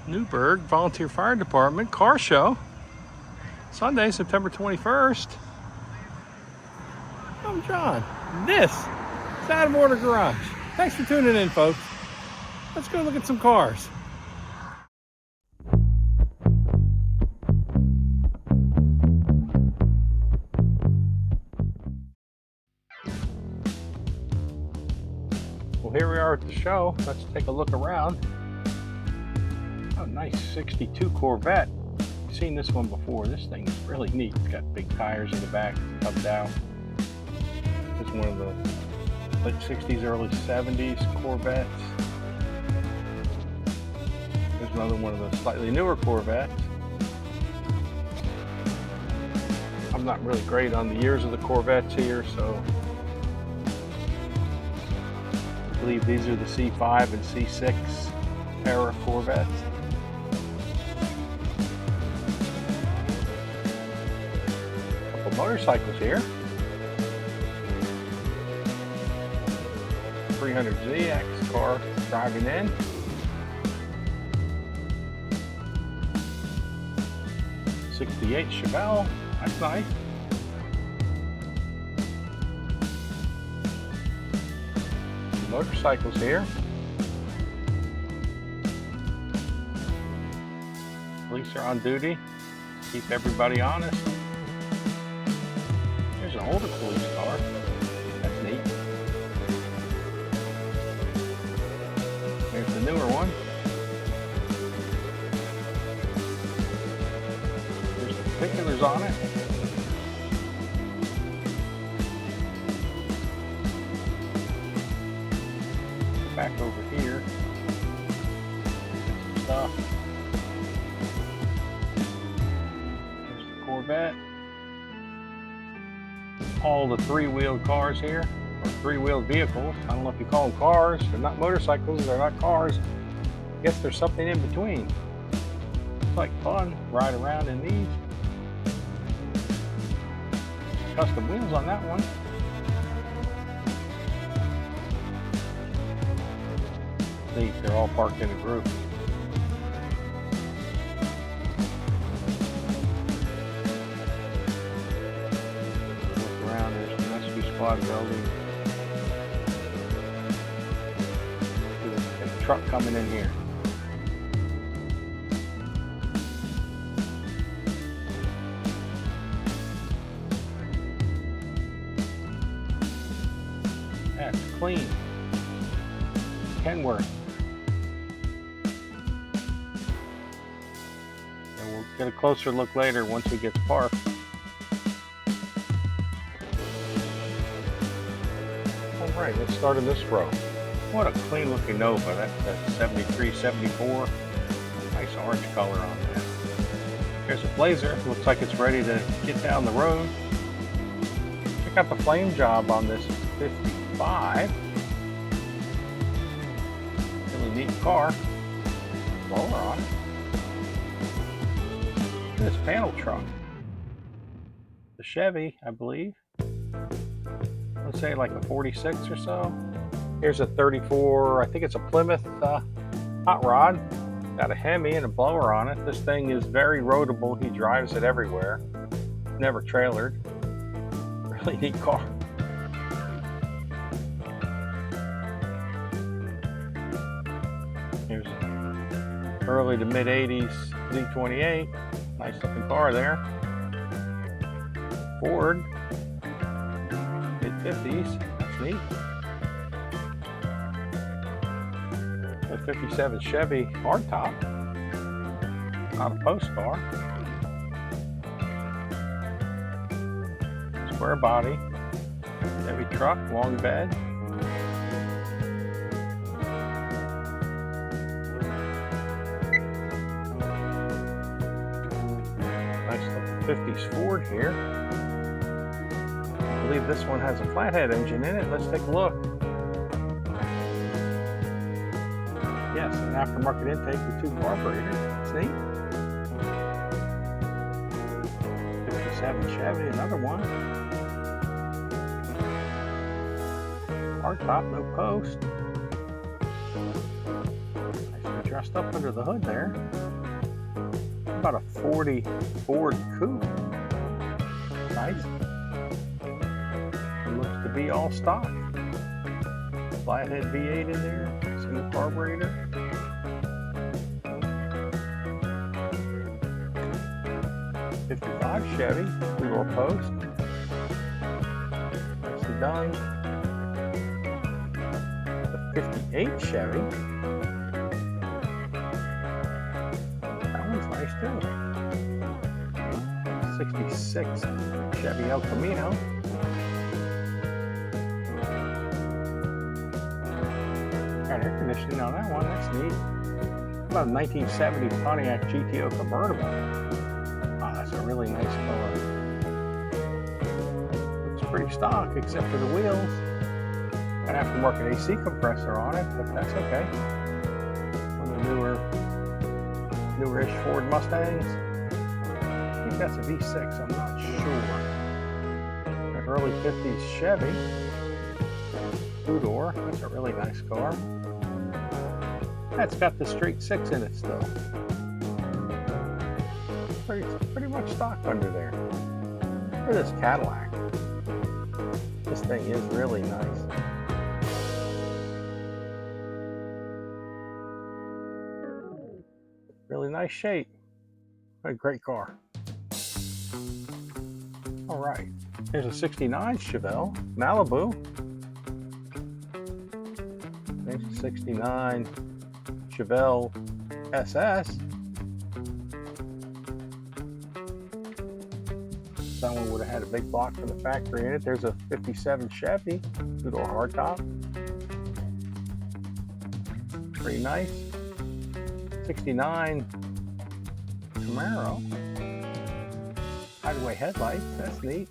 Newburg Volunteer Fire Department Car Show, Sunday, September 21st. I'm John. This is Out of Order Garage. Thanks for tuning in, folks. Let's go look at some cars. Well, here we are at the show. Let's take a look around. Oh, nice 62 Corvette. I've seen this one before. This thing is really neat. It's got big tires in the back, up down. It's one of the late 60s, early 70s Corvettes. There's another one of the slightly newer Corvettes. I'm not really great on the years of the Corvettes here, so I believe these are the C5 and C6 era Corvettes. Motorcycles here. 300ZX car driving in. '68 Chevelle, that's nice. Motorcycles here. Police are on duty. Keep everybody honest. There's an older police car. That's neat. There's the newer one. There's the particulars on it. Back over here. Some stuff. There's the Corvette. All the three-wheeled cars here, or three-wheeled vehicles. I don't know if you call them cars. They're not motorcycles. They're not cars. I guess there's something in between. It's like fun. Ride around in these. Custom wheels on that one. Neat. They're all parked in a group. Squad building. There's a truck coming in here. That's clean. Kenworth. And we'll get a closer look later once it gets parked. Alright, let's start in this row. What a clean looking Nova. That's 73, 74. Nice orange color on that. Here's a Blazer. Looks like it's ready to get down the road. Check out the flame job on this 55. Really neat car. Blower on it. This panel truck. The Chevy, I believe. Let's say like a 46 or so. Here's a 34, I think it's a Plymouth hot rod. Got a Hemi and a blower on it. This thing is very roadable. He drives it everywhere. Never trailered. Really neat car. Here's an early to mid 80s Z28. Nice looking car there. Ford. 50s, that's neat. A 57 Chevy hardtop, not a post car. Square body, Chevy truck, long bed. Nice looking 50s Ford here. I believe this one has a flathead engine in it. Let's take a look. Yes, an aftermarket intake with 2 carburetors. That's neat. 57 Chevy, another one. Hardtop, no post. Nice dressed up under the hood there. About a 40 Ford Coupe. Nice. It looks to be all stock. Flathead V8 in there. Single carburetor. '55 Chevy. 2-door post. Nicely done. The '58 Chevy. Nice too. '66 Chevy El Camino. Got air conditioning on that one. That's neat. About a 1970 Pontiac GTO convertible. Oh, that's a really nice color. Looks pretty stock except for the wheels. Gotta have to work an AC compressor on it, but that's okay. One of the newer-ish Ford Mustangs. I think that's a V6, I'm not sure. An early 50s Chevy. 2-door, that's a really nice car. That's got the straight 6 in it still. Pretty much stock under there. Look at this Cadillac. This thing is really nice. Really nice shape. What a great car. All right, here's a '69 Chevelle Malibu. There's a '69 Chevelle SS. That one would have had a big block from the factory in it. There's a '57 Chevy 2-door hardtop. Pretty nice. '69 Camaro. Hideaway headlights, that's neat.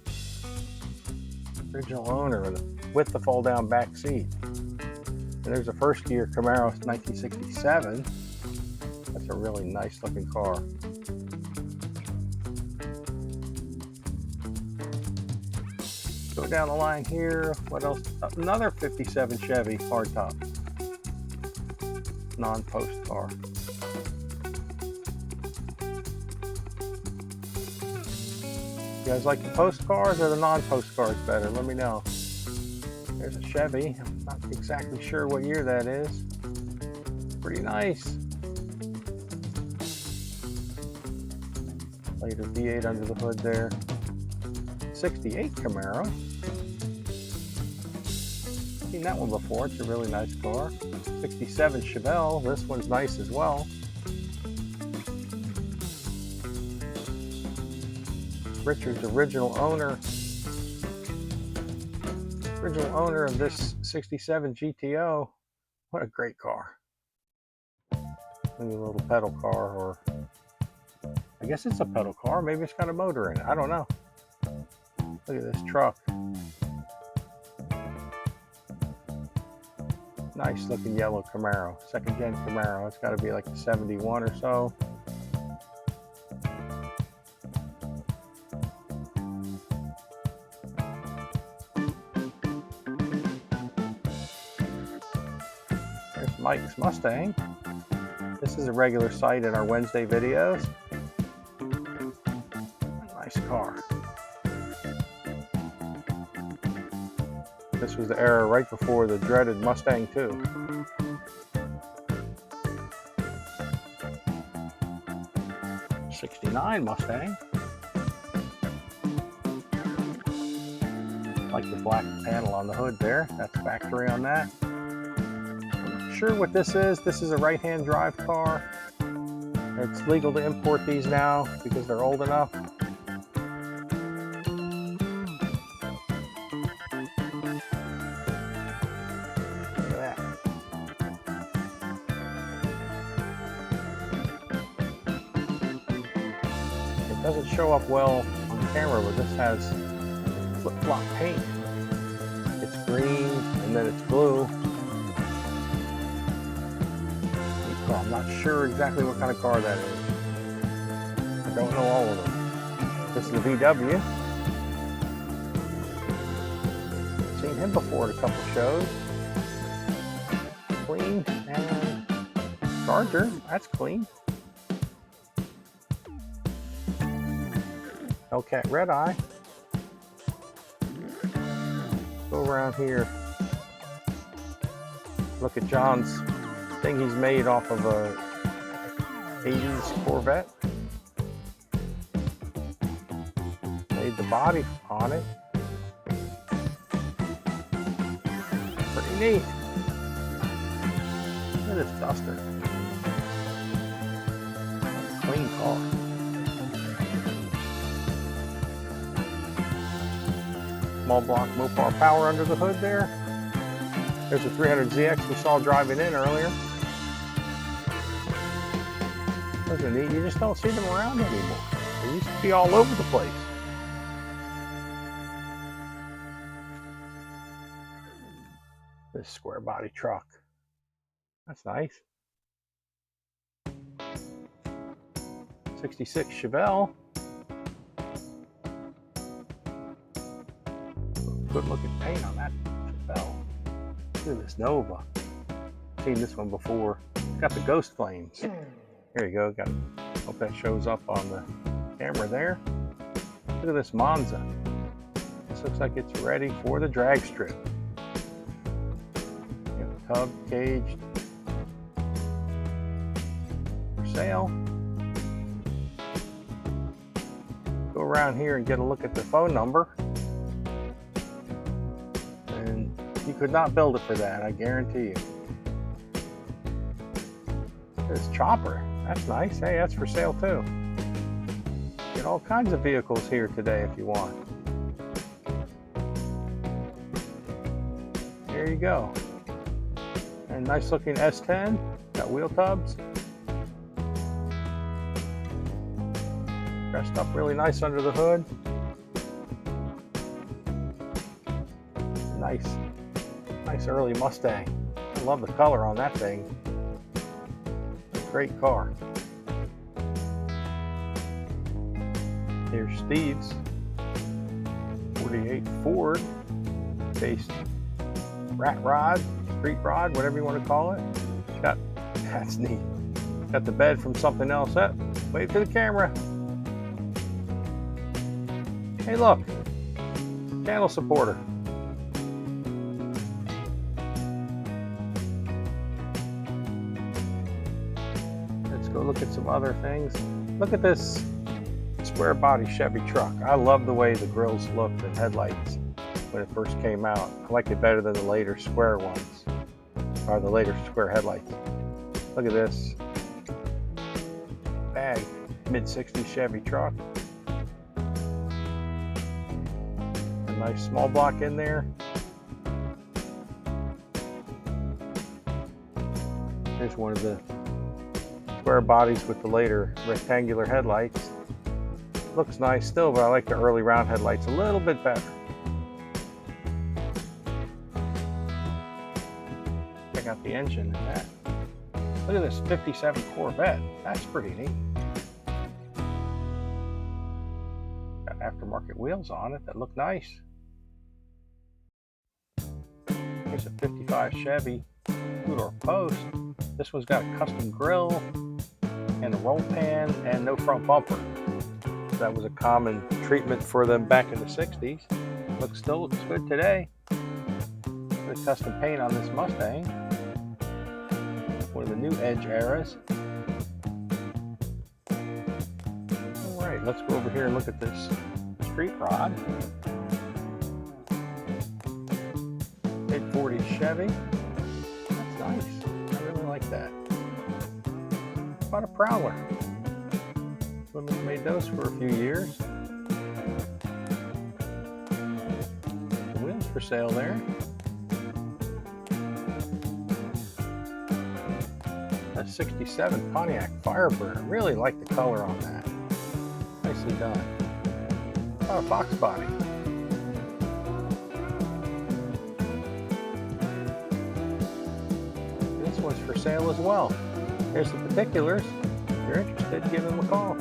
Original owner with the fold down back seat. And there's a first year Camaro 1967. That's a really nice looking car. Go down the line here. What else? Another '57 Chevy hardtop. Non-post car. You guys like the post cars or the non-post cars better? Let me know. There's a Chevy. I'm not exactly sure what year that is. Pretty nice. Later V8 under the hood there. '68 Camaro. Seen that one before. It's a really nice car. '67 Chevelle. This one's nice as well. Richard's original owner of this '67 GTO. What a great car. Maybe a little pedal car, or I guess it's a pedal car. Maybe it's got a motor in it. I don't know. Look at this truck. Nice looking yellow Camaro. Second gen Camaro. It's got to be like a '71 or so. Mike's Mustang. This is a regular sight in our Wednesday videos. Nice car. This was the era right before the dreaded Mustang 2. '69 Mustang. Like the black panel on the hood there. That's factory on that. Sure what this is. This is a right-hand drive car. It's legal to import these now because they're old enough. Look at that. It doesn't show up well on camera, but this has flip-flop paint. It's green and then it's blue. I'm not sure exactly what kind of car that is. I don't know all of them. This is a VW. Seen him before at a couple shows. Clean and Charger, that's clean. Hellcat Red Eye. Go around here. Look at John's thing he's made off of a 80s Corvette. Made the body on it. Pretty neat. Look at this Duster. Clean car. Small block Mopar power under the hood there. There's a 300ZX we saw driving in earlier. Those are neat. You just don't see them around anymore. They used to be all over the place. This square body truck. That's nice. 66 Chevelle. Good looking paint on that Chevelle. Look at this Nova. Seen this one before. It's got the ghost flames. Here you go. Hope that shows up on the camera there. Look at this Monza. This looks like it's ready for the drag strip. Tub caged for sale. Go around here and get a look at the phone number. And you could not build it for that, I guarantee you. This chopper, that's nice. Hey, that's for sale too. Get all kinds of vehicles here today if you want. There you go. And nice looking S10, got wheel tubs. Dressed up really nice under the hood. Nice early Mustang. I love the color on that thing. Great car. Here's Steve's 48 Ford based rat rod. Street rod, whatever you want to call it. That's neat. Got the bed from something else. Wave to the camera. Hey, look, channel supporter. Let's go look at some other things. Look at this square body Chevy truck. I love the way the grills looked and headlights when it first came out. I like it better than the later square ones. Or the later square headlights. Look at this bag, mid-60s Chevy truck. A nice small block in there. Here's one of the square bodies with the later rectangular headlights. Looks nice still, but I like the early round headlights a little bit better. Out the engine in that. Look at this 57 Corvette. That's pretty neat. Got aftermarket wheels on it that look nice. Here's a 55 Chevy two-door post. This one's got a custom grille and a roll pan and no front bumper. That was a common treatment for them back in the 60s. Still looks good today. The custom paint on this Mustang. One of the new Edge eras. Alright, let's go over here and look at this street rod. 840 Chevy. That's nice. I really like that. How about a Prowler? Women's made those for a few years. The wheels for sale there. A 67 Pontiac Firebird. I really like the color on that. Nicely done. Oh, a Fox body. This one's for sale as well. Here's the particulars. If you're interested, give them a call.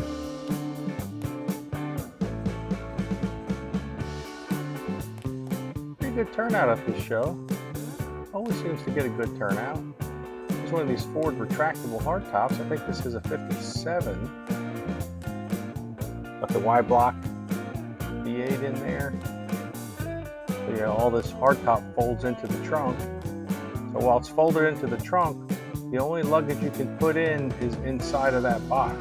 Pretty good turnout at this show. Always seems to get a good turnout. This is one of these Ford retractable hardtops. I think this is a 57. Got the Y block V8 in there. So yeah, all this hardtop folds into the trunk. So while it's folded into the trunk, the only luggage you can put in is inside of that box.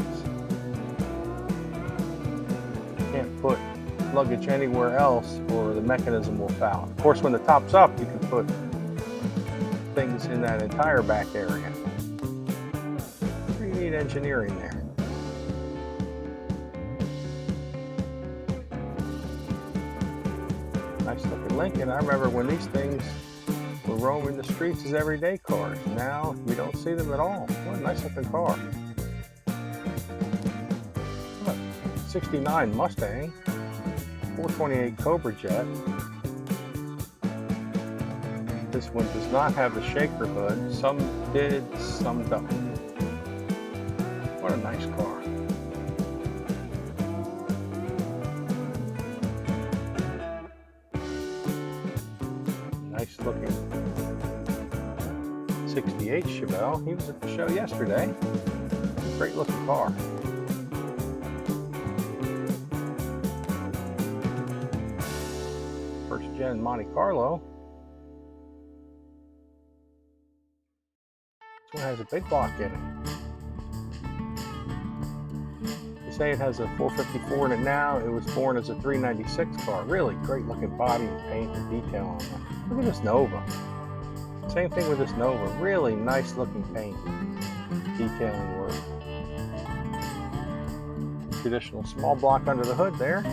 You can't put luggage anywhere else or the mechanism will foul. Of course, when the top's up, you can put things in that entire back area. Pretty neat engineering there. Nice looking Lincoln. I remember when these things were roaming the streets as everyday cars. Now you don't see them at all. What a nice looking car. 69 Mustang, 428 Cobra Jet. This one does not have the shaker hood. Some did, some don't. What a nice car. Nice looking 68 Chevelle. He was at the show yesterday. Great looking car. First gen Monte Carlo. This one has a big block in it. They say it has a 454 in it now. It was born as a 396 car. Really great looking body and paint and detail on it. Look at this Nova. Same thing with this Nova. Really nice looking paint. Detailing work. Traditional small block under the hood there.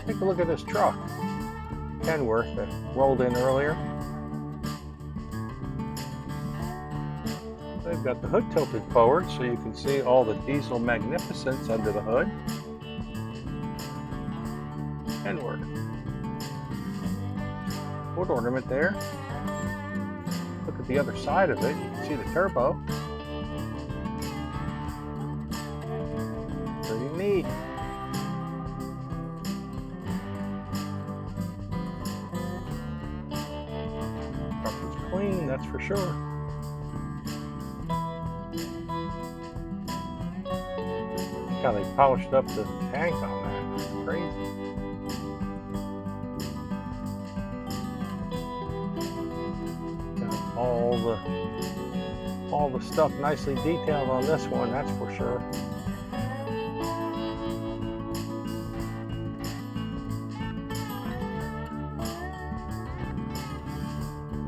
Take a look at this truck. Kenworth that rolled in earlier. They've got the hood tilted forward so you can see all the diesel magnificence under the hood. Kenworth. Wood ornament there. Look at the other side of it. You can see the turbo. Pretty neat. Truck is clean, that's for sure. Look how they polished up the tank on that. It's crazy. All the stuff nicely detailed on this one, that's for sure.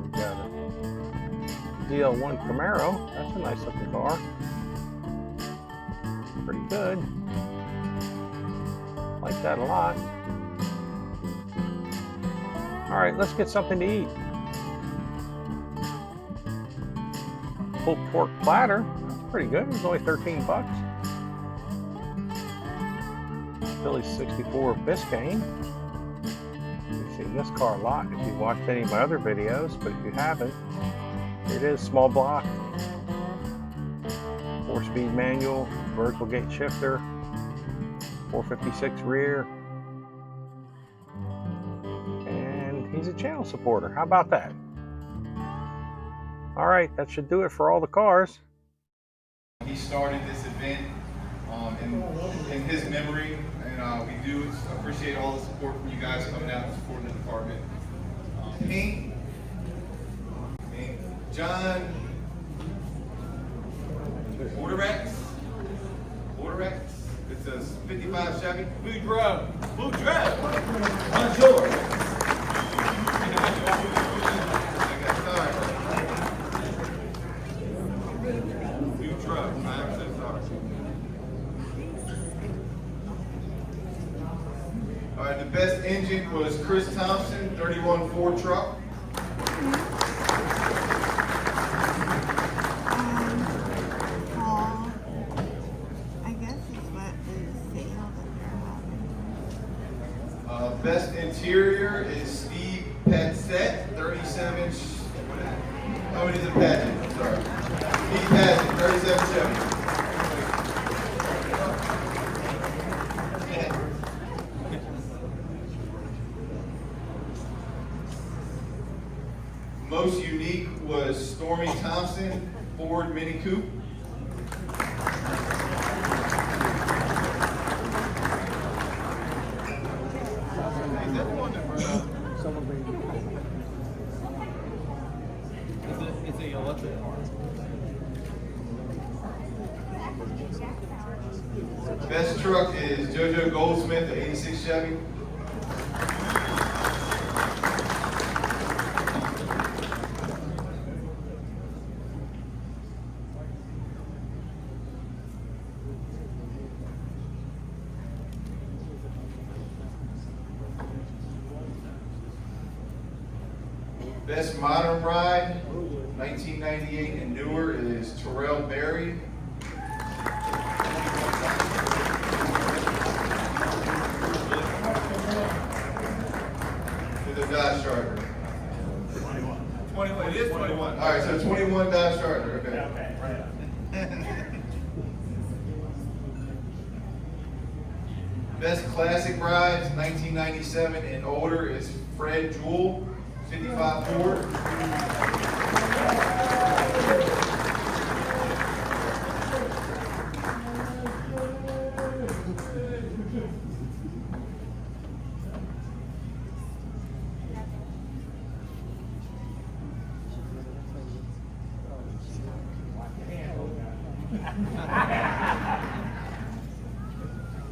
We got a DL1 Camaro. That's a nice looking car. Pretty good. Like that a lot. All right, let's get something to eat. Pulled pork platter. That's pretty good. It was only 13 bucks. Philly 64 Biscayne. You've seen this car a lot if you've watched any of my other videos, but if you haven't, it is small block, 4-speed manual, vertical gate shifter, 456 rear, and he's a channel supporter. How about that? All right, that should do it for all the cars. He started this event in his memory, and we do appreciate all the support from you guys coming out and supporting the department. Me, John, Orderex. It's a 55 Chevy. Blue Drum. Bonjour. All right, the best engine was Chris Thompson, 31 Ford truck. I guess it's what the sale that they're having. Best interior is Steve Patsett, 37. Oh, it is a Paget. I'm sorry. Steve Paget, 37 Chevy. Thompson Ford Mini Coupe. It's a electric car. Best truck is JoJo Goldsmith, the 86 Chevy. Best modern ride, 1998 and newer, is Terrell Berry. With a Dodge Charger. 21. It is 21. All right, so 21 Dodge Charger. Okay. Okay, right. Best classic rides, 1997 and older, is Fred Jewell, 55 Ford.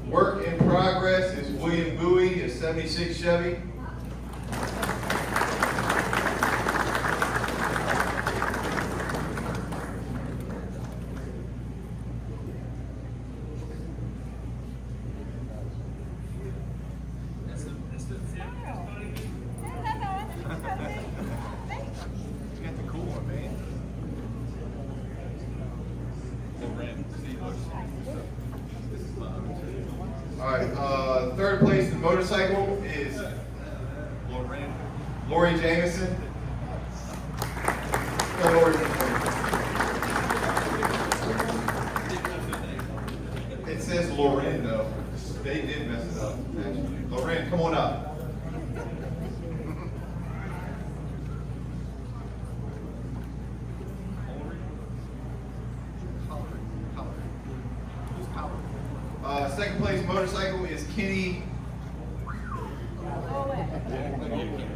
Work in progress is William Bowie, a 76 Chevy. All right, third place in motorcycle is Lori Jameson. It says Lauren though. They did mess it up, actually. Lauren, come on up. Second place motorcycle is Kenny.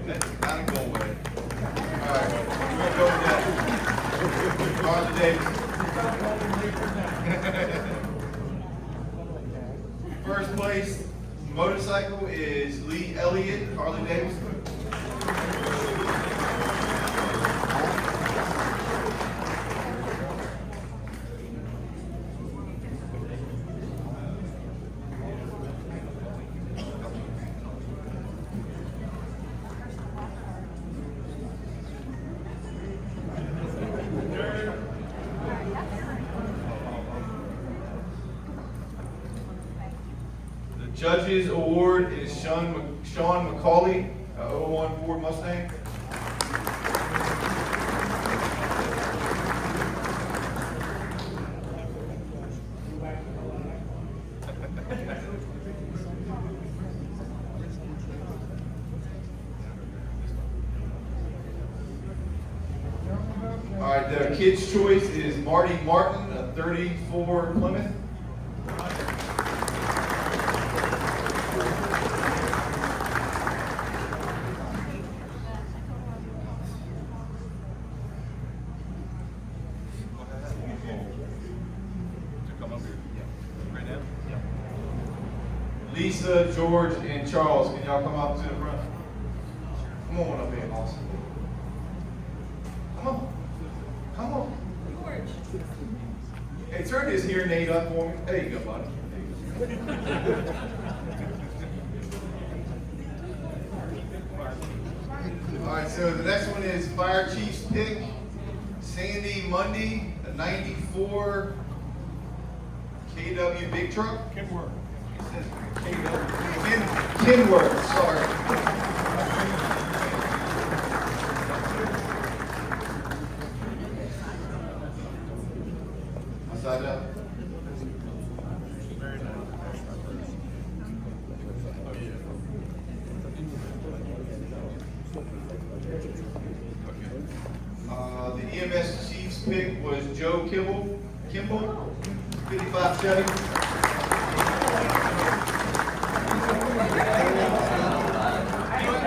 That's not a go away. All right, we're gonna go with that. Harley Davidson. First place motorcycle is Lee Elliott, Harley Davidson. Judges award is Sean McCauley, 01 Ford Mustang. All right, the kid's choice is Marty Martin, a 34 Plymouth. Lisa, George, and Charles, can y'all come up to the front? Come on up here, Austin. Come on. Come on. George. Hey, turn this hearing aid up for me. There you go, buddy. There you go. All right, so the next one is Fire Chief's pick, Sandy Mundy, a 94 KW big truck. Kenworth. Kenworth, sorry. Side up. The EMS Chief's pick pick was Joe Kimball, 55 Chevy.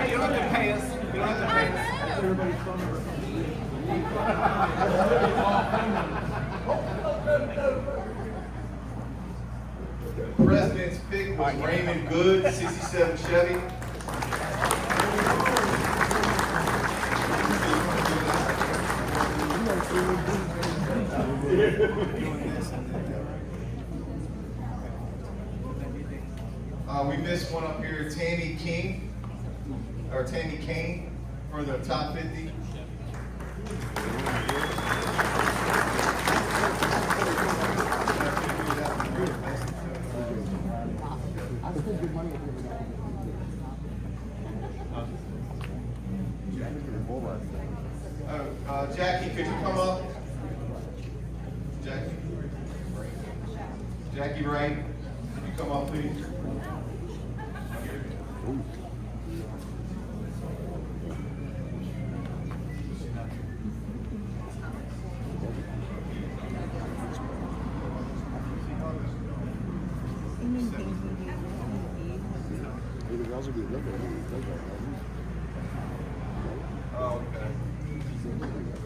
You don't have to pay us. You don't have to pay us. That's everybody's phone number. The president's pick was Raymond Good, 67 Chevy. We missed one up here, Tammy Kane for the top 50. Jackie, could you come up? Jackie Wright, could you come up, please? Oh, okay.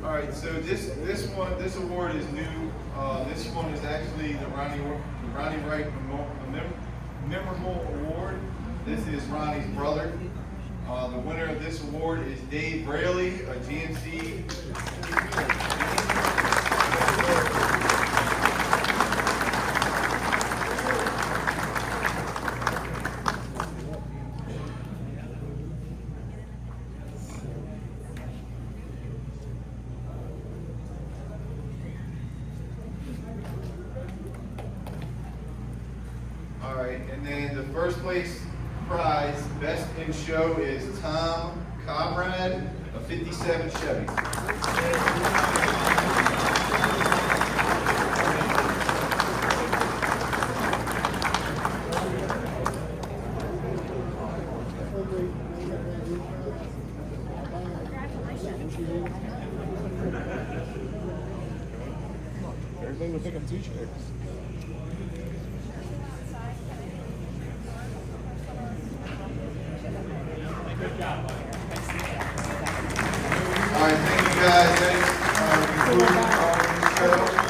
All right, so this award is new. This one is actually the Ronnie Wright Memorable Award. This is Ronnie's brother. The winner of this award is Dave Raley, a GMC. All right, and then the first place prize, Best in Show, is Tom Comrade, a 57 Chevy. Everybody will pick up 2 chairs. All right, thank you guys. That concludes our show.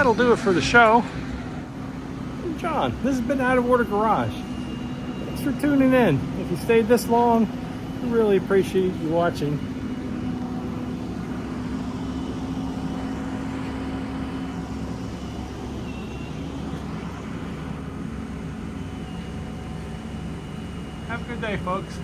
that'll do it for the show. I'm John. This has been Out of Order Garage. Thanks for tuning in. If you stayed this long, I really appreciate you watching. Have a good day, folks.